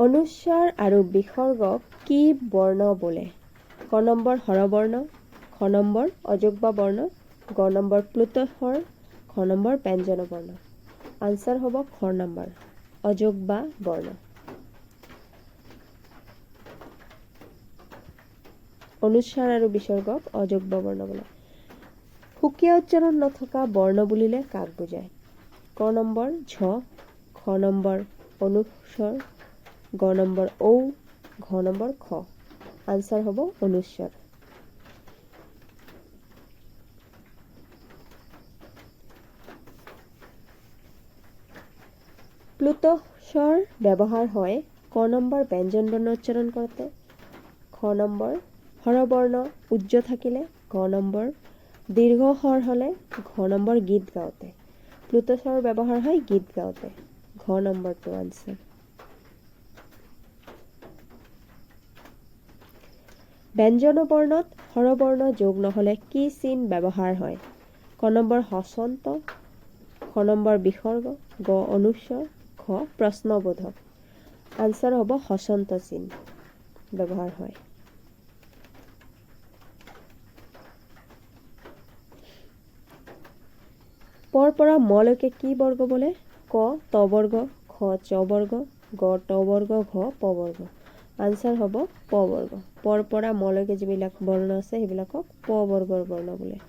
অনুস্বৰ আৰু বিসৰ্গক কি বৰ্ণ বোলে? ক নম্বৰ হৰবৰ্ণ, খ নম্বৰ অযুগ্ম বৰ্ণ, গ নম্বৰ প্লুতস্বৰ, খ নম্বৰ ব্যঞ্জন বৰ্ণ। আনসাৰ হ'ব খ নম্বৰ অযুগ্ম বৰ্ণ। অনুস্বৰ আৰু বিসৰ্গক অযুগ্ম বৰ্ণ বোলে। সুকীয়া উচ্চাৰণ নথকা বৰ্ণ বুলিলে কাক বুজায়? ক নম্বৰ ঝ, খ নম্বৰ অনুস্বৰ, গ নম্বৰ ঔ, ঘ নম্বৰ খ। আনসাৰ হ'ব অনুস্বৰ। প্লুতস্বৰ ব্যৱহাৰ হয় ক নম্বৰ ব্যঞ্জন বৰ্ণ উচ্চাৰণ কৰোঁতে, খ নম্বৰ হৰবৰ্ণ উজ্জ থাকিলে, গ নম্বৰ দীৰ্ঘ স্বৰ হ'লে, ঘ নম্বৰ গীত গাওঁতে। প্লুতস্বৰ ব্যৱহাৰ হয় গীত গাওঁতে। ঘ নম্বৰটো আনসাৰ। ব্যঞ্জন বৰ্ণত হৰবৰ্ণ যোগ নহ'লে কি চিন ব্যৱহাৰ হয়? ক নম্বৰ হচন্ত, খ নম্বৰ বিসৰ্গ, গ অনুস্বৰ, ঘ প্ৰশ্নবোধক। আনসাৰ হ'ব হচন্ত চিন ব্যৱহাৰ হয়। পৰ পৰা মলৈকে কি বৰ্গ বোলে? ক ত বৰ্গ, খ চ বৰ্গ, গ ট বৰ্গ, ঘ প বৰ্গ। আনসাৰ হ'ব প বৰ্গ। পৰ পৰা মলৈকে যিবিলাক বৰ্ণ আছে সেইবিলাকক প বৰ্গৰ বৰ্ণ বোলে।